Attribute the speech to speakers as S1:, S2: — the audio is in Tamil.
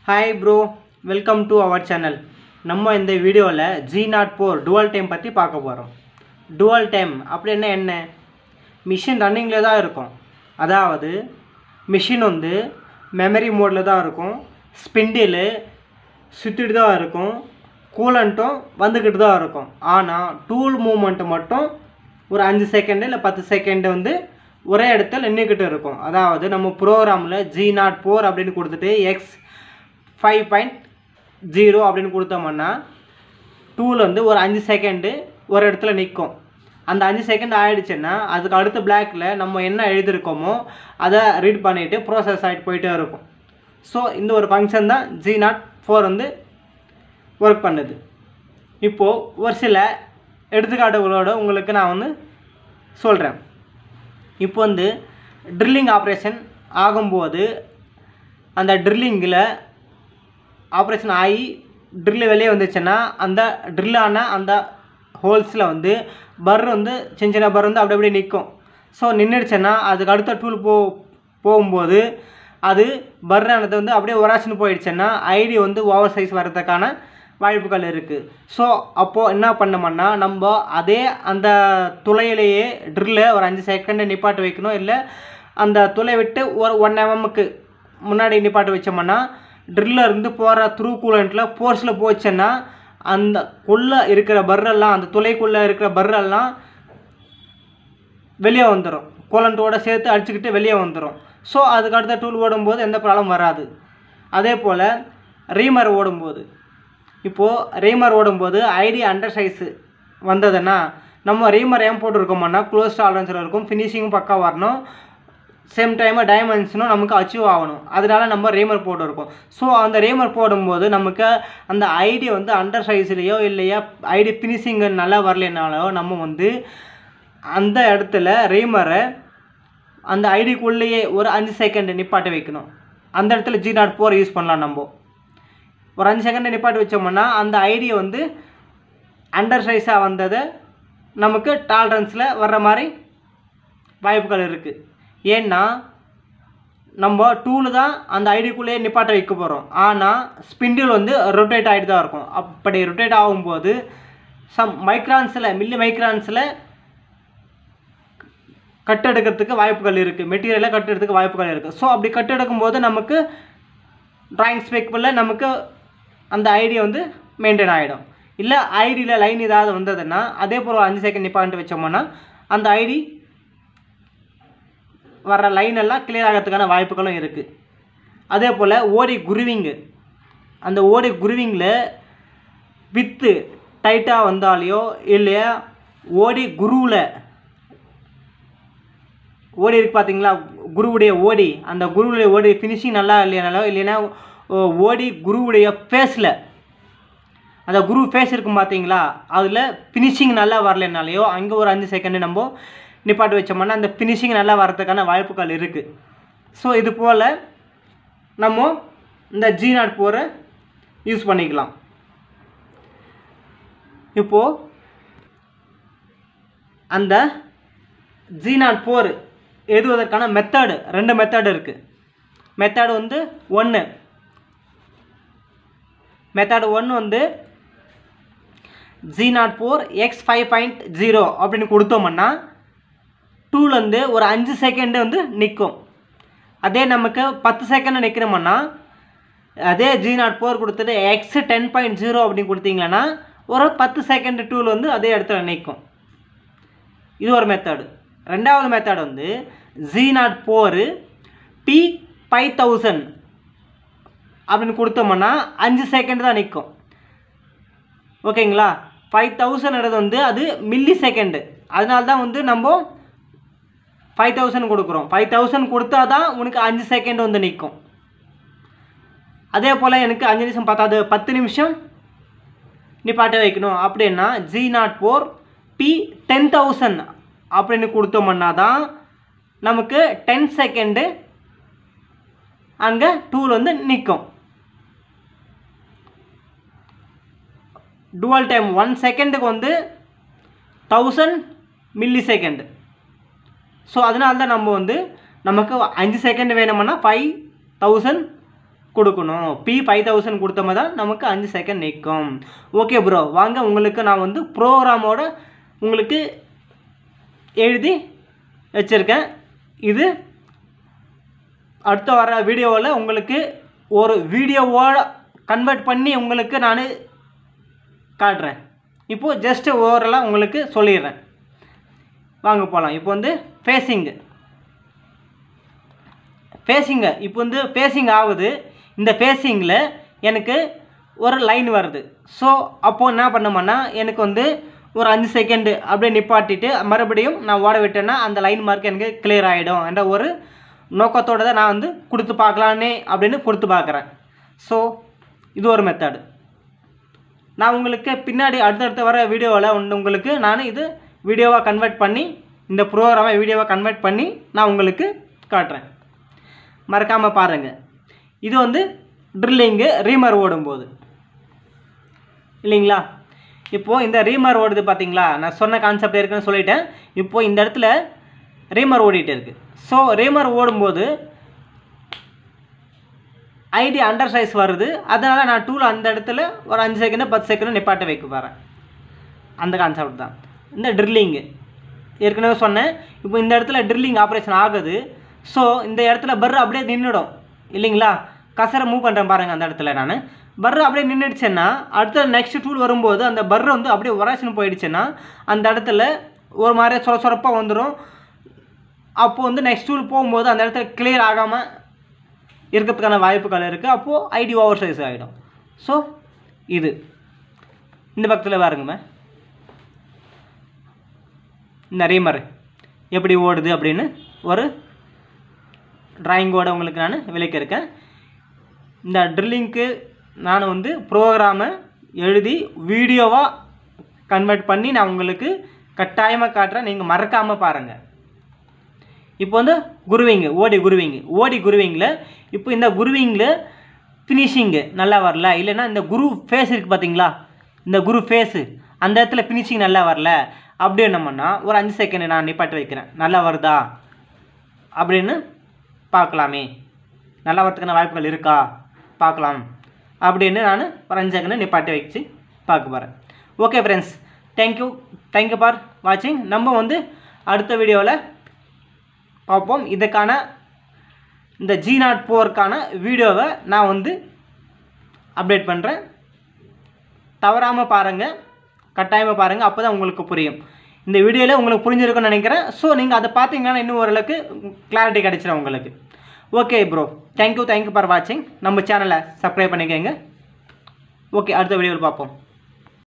S1: Hi bro, welcome to our channel. நம்ம இந்த வீடியோல G04 dual time பத்தி பார்க்க போறோம். Dual time அப்படினா என்ன? மிஷின் ரன்னிங்ல தான் இருக்கும். அதாவது மிஷின் வந்து மெமரி மோட்ல தான் இருக்கும். ஸ்பிண்டில் சுத்திட்டு தான் இருக்கும். கூலண்ட்டும் வந்துக்கிட்டு தான் இருக்கும். ஆனா டூல் மூவ்மெண்ட் மட்டும் ஒரு 5 செகண்ட் இல்ல 10 செகண்ட் வந்து ஒரே இடத்துல நின்னுக்கிட்டு இருக்கும். அதாவது நம்ம ப்ரோகிராம்ல G04 அப்படினு கொடுத்துட்டு x 5.0 அப்படினு கொடுத்தோம்னா டூல் வந்து ஒரு 5 செகண்ட் ஒரு இடத்துல நிக்கும். அந்த 5 செகண்ட் ஆயிடுச்சுன்னா அதுக்கு அடுத்த பிளாக்ல நம்ம என்ன எழுதிருக்கோமோ அதை ரீட் பண்ணிட்டு ப்ரோசஸ் ஆயிட்டு போயிட்டே இருக்கும். ஸோ இந்த ஒரு ஃபங்க்ஷன் தான் G04 வந்து ஒர்க் பண்ணுது. இப்போது ஒரு சில எடுத்துக்காட்டுகளோடு உங்களுக்கு நான் வந்து சொல்கிறேன். இப்போ வந்து ட்ரில்லிங் ஆப்ரேஷன் ஆகும்போது அந்த ட்ரில்லிங்கில் ஆப்ரேஷன் ஆகி ட்ரில்லு வெளியே வந்துச்சுன்னா அந்த ட்ரில்லான அந்த ஹோல்ஸில் வந்து பர் வந்து சின்ன சின்ன பர் வந்து அப்படி அப்படியே நிற்கும். ஸோ நின்றுடுச்சுன்னா அதுக்கு அடுத்த டூல் போகும்போது அது பர்ரானது வந்து அப்படியே ஒராச்சுன்னு போயிடுச்சுன்னா ஐடி வந்து ஓவர் சைஸ் வர்றதுக்கான வாய்ப்புகள் இருக்குது. ஸோ அப்போது என்ன பண்ணோம்னா நம்ம அதே அந்த துளையிலேயே ட்ரில்லை ஒரு 5 செகண்ட் நிப்பாட்டு வைக்கணும். இல்லை அந்த துளை விட்டு ஒரு 1 mm முன்னாடி நிப்பாட்டு வச்சோம்னா ட்ரில்லில் இருந்து போகிற த்ரூ கூலண்ட்டில் போர்ஸில் போச்சுன்னா அந்த குள்ளே இருக்கிற பர்ரெல்லாம் அந்த துளைக்குள்ளே இருக்கிற பர்ரெல்லாம் வெளியே வந்துடும். கூலண்ட்டோடு சேர்த்து அடிச்சுக்கிட்டு வெளியே வந்துடும். ஸோ அதுக்கு அடுத்த டூல் ஓடும்போது எந்த ப்ராப்ளம் வராது. அதே போல் ரீமர் ஓடும்போது இப்போது ரீமர் ஓடும்போது ஐடி அண்டர் சைஸு வந்ததுன்னா நம்ம ரீமர் ஏன் போட்டுருக்கோம்னா க்ளோஸ் டாலரன்ஸில் இருக்கும், ஃபினிஷிங்கும் பக்கா வரணும், சேம் டைம் டைமென்ஷனும் நமக்கு அச்சீவ் ஆகணும். அதனால நம்ம ரீமர் போட்டுருக்கோம். ஸோ அந்த ரீமர் போடும்போது நமக்கு அந்த ஐடி வந்து அண்டர் சைஸ்லேயோ இல்லையா ஐடி ஃபினிஷிங் நல்லா வரலைனாலோ நம்ம வந்து அந்த இடத்துல ரீமரை அந்த ஐடிக்குள்ளேயே ஒரு 5 செகண்ட் நிப்பாட்டி வைக்கணும். அந்த இடத்துல G04 யூஸ் பண்ணலாம். நம்ம ஒரு 5 செகண்ட் நிப்பாட்டி வச்சோம்னா அந்த ஐடியை வந்து அண்டர் சைஸாக வந்ததை நமக்கு டாலரன்ஸில் வர்ற மாதிரி வாய்ப்புகள் இருக்குது. ஏன்னா நம்ம டூலு தான் அந்த ஐடிக்குள்ளேயே நிப்பாட்ட வைக்க போகிறோம். ஆனால் ஸ்பிண்டில் வந்து ரொட்டேட் ஆகிட்டு தான் இருக்கும். அப்படி ரொட்டேட் ஆகும்போது சம் மைக்ரான்ஸில் மில்லி மைக்ரான்ஸில் கட்டெடுக்கிறதுக்கு வாய்ப்புகள் இருக்குது. மெட்டீரியலை கட்டெடுக்கிறதுக்கு வாய்ப்புகள் இருக்குது. ஸோ அப்படி கட்டெடுக்கும்போது நமக்கு ட்ராயிங் ஸ்பெக்கில் நமக்கு அந்த ஐடி வந்து மெயின்டைன் ஆகிடும். இல்லை ஐடியில் லைன் ஏதாவது வந்ததுன்னா அதே போல் 5 செகண்ட் நிப்பாட்டு வச்சோம்னா அந்த ஐடி வர்ற லைன் எல்லாம் கிளியர் ஆகிறதுக்கான வாய்ப்புகளும் இருக்குது. அதே போல் ஓடி குருவிங்கு, அந்த ஓடி குருவிங்கில் வித்து டைட்டாக வந்தாலையோ இல்லையா ஓடி குருவில் ஓடி இருக்குது பார்த்தீங்களா, குருவுடைய ஓடி, அந்த குருவுடைய ஓடி ஃபினிஷிங் நல்லா இல்லைனாலோ இல்லைன்னா ஓடி குருவுடைய ஃபேஸில் அந்த குரு ஃபேஸ் இருக்கும் பார்த்தீங்களா அதில் ஃபினிஷிங் நல்லா வரலைனாலையோ அங்கே ஒரு 5 செகண்ட் நம்ம நிப்பாட்டு வச்சோம்னா அந்த ஃபினிஷிங் நல்லா வரதுக்கான வாய்ப்புகள் இருக்குது. ஸோ இது போல் நம்ம இந்த G04 யூஸ் பண்ணிக்கலாம். இப்போது அந்த G04 எழுதுவதற்கான மெத்தடு 2 மெத்தடு இருக்குது. மெத்தடு வந்து மெத்தடு 1 வந்து G04 x 5.0 அப்படின்னு கொடுத்தோம்னா டூல் வந்து ஒரு 5 செகண்ட் வந்து நிற்கும். அதே நமக்கு 10 செகண்ட் நிற்கிறோம்னா அதே G04 கொடுத்துட்டு x 10.0 அப்படின்னு கொடுத்தீங்கன்னா ஒரு 10 செகண்ட் டூல் வந்து அதே இடத்துல நிற்கும். இது ஒரு மெத்தடு. ரெண்டாவது மெத்தட் வந்து G04 P 5000 அப்படின்னு கொடுத்தோம்னா 5 செகண்ட் தான் நிற்கும். ஓகேங்களா, 5000 வந்து அது மில்லி செகண்டு. அதனால தான் வந்து நம்ம 5000 கொடுக்குறோம். 5000 கொடுத்தா தான் உனக்கு 5 செகண்ட் வந்து நிற்கும். அதே போல் எனக்கு 5 நிமிஷம் பத்தாது 10 நிமிஷம் நிப்பாட்ட வைக்கணும் அப்படின்னா G04 P 10000 அப்படின்னு கொடுத்தோம்னா தான் நமக்கு 10 செகண்டு அங்கே டூல் வந்து நிற்கும். டுவல் டைம் 1 செகண்டுக்கு வந்து 1000 மில்லி செகண்ட். ஸோ அதனால தான் நம்ம வந்து நமக்கு 5 செகண்ட் வேணும்னா 5000 கொடுக்கணும். P 5000 கொடுத்தோம்னா தான் நமக்கு 5 செகண்ட் நிற்கும். ஓகே ப்ரோ, வாங்க உங்களுக்கு நான் வந்து ப்ரோக்ராமோட உங்களுக்கு எழுதி வச்சுருக்கேன். இது அடுத்த வர வீடியோவில் உங்களுக்கு ஒரு வீடியோவோட கன்வெர்ட் பண்ணி உங்களுக்கு நான் காட்டுறேன். இப்போது ஜஸ்ட்டு ஓவரலாக உங்களுக்கு சொல்லிடுறேன். வாங்க போகலாம். இப்போ வந்து ஃபேஸிங்கு இப்போ வந்து ஃபேஸிங் ஆகுது. இந்த ஃபேஸிங்கில் எனக்கு ஒரு லைன் வருது. ஸோ அப்போது என்ன பண்ணோம்னா எனக்கு வந்து ஒரு 5 செகண்டு அப்படியே நிப்பாட்டிட்டு மறுபடியும் நான் ஓட விட்டேன்னா அந்த லைன் மார்க் எனக்கு கிளியர் ஆகிடும் என்ற ஒரு நோக்கத்தோடு தான் நான் வந்து கொடுத்து பார்க்கலான்னே அப்படின்னு கொடுத்து பார்க்குறேன். ஸோ இது ஒரு மெத்தடு. நான் உங்களுக்கு பின்னாடி அடுத்தடுத்து வர வீடியோவில் உங்களுக்கு நான் இது வீடியோவாக கன்வெர்ட் பண்ணி இந்த ப்ரோக்ராமை வீடியோவாக கன்வெர்ட் பண்ணி நான் உங்களுக்கு காட்டுறேன். மறக்காமல் பாருங்கள். இது வந்து ட்ரில்லிங்கு ரீமர் ஓடும்போது இல்லைங்களா. இப்போது இந்த ரீமர் ஓடுது பார்த்தீங்களா, நான் சொன்ன கான்செப்ட் இருக்குன்னு சொல்லிட்டேன். இப்போது இந்த இடத்துல ரீமர் ஓடிட்டு இருக்குது. ஸோ ரீமர் ஓடும்போது ஐடி அண்டர் சைஸ் வருது. அதனால் நான் டூல் அந்த இடத்துல ஒரு 5 செகண்டு 10 செகண்டு நிப்பாட்ட வைக்க போகிறேன். அந்த கான்செப்ட் தான் இந்த ட்ரில்லிங்கு. ஏற்கனவே சொன்னேன். இப்போ இந்த இடத்துல ட்ரில்லிங் ஆப்ரேஷன் ஆகுது. ஸோ இந்த இடத்துல பர் அப்படியே நின்றுடும் இல்லைங்களா. கசரை மூவ் பண்ணுறேன் பாருங்கள். அந்த இடத்துல நான் பர் அப்படியே நின்றுடுச்சேன்னா அடுத்த நெக்ஸ்ட் டூல் வரும்போது அந்த பர் வந்து அப்படியே ஒராஷன் போயிடுச்சுன்னா அந்த இடத்துல ஒரு மாதிரி சொரப்பாக வந்துடும். அப்போது வந்து நெக்ஸ்ட் டூல் போகும்போது அந்த இடத்துல கிளியர் ஆகாமல் இருக்கிறதுக்கான வாய்ப்புகள் இருக்குது. அப்போது ஐடி ஓவர் சைஸ் ஆகிடும். ஸோ இது இந்த பக்கத்தில் பாருங்கம்மா, இந்த ரீமர் எப்படி ஓடுது அப்படின்னு ஒரு ட்ராயிங்கோடு உங்களுக்கு நான் விளக்கியிருக்கேன். இந்த ட்ரில்லிங்க்கு நான் வந்து ப்ரோக்ராமை எழுதி வீடியோவாக கன்வெர்ட் பண்ணி நான் உங்களுக்கு கட்டாயமாக காட்டுறேன். நீங்கள் மறக்காமல் பாருங்கள். இப்போ வந்து குருவிங்கு ஓடி குருவிங்கில் இப்போ இந்த குருவிங்கில் ஃபினிஷிங்கு நல்லா வரல, இல்லைன்னா இந்த குரு ஃபேஸ் இருக்குது பார்த்தீங்களா, இந்த குரு ஃபேஸு அந்த இடத்துல ஃபினிஷிங் நல்லா வரல அப்படி என்னம்னா ஒரு 5 செகண்ட் நான் நிப்பாட்டி வைக்கிறேன். நல்லா வருதா அப்படின்னு பார்க்கலாமே, நல்லா வரதுக்கான வாய்ப்புகள் இருக்கா பார்க்கலாம் அப்படின்னு நான் ஒரு 5 செகண்ட் நிப்பாட்டி வச்சு பார்க்க போகிறேன். ஓகே ஃப்ரெண்ட்ஸ், தேங்க்யூ ஃபார் வாட்சிங். நம்ம வந்து அடுத்த வீடியோவில் பார்ப்போம். இதுக்கான இந்த G04க்கான வீடியோவை நான் வந்து அப்டேட் பண்ணுறேன். தவறாமல் பாருங்கள், கட்டாயமாக பாருங்கள். அப்போ தான் உங்களுக்கு புரியும். இந்த வீடியோவில் உங்களுக்கு புரிஞ்சிருக்குன்னு நினைக்கிறேன். ஸோ நீங்கள் அதை பார்த்தீங்கன்னா இன்னும் ஓரளவுக்கு கிளாரிட்டி கிடைச்சிடும் உங்களுக்கு. ஓகே ப்ரோ, தேங்க்யூ ஃபார் வாட்சிங். நம்ம சேனலை சப்ஸ்கிரைப் பண்ணிக்கோங்க. ஓகே, அடுத்த வீடியோவில் பார்ப்போம்.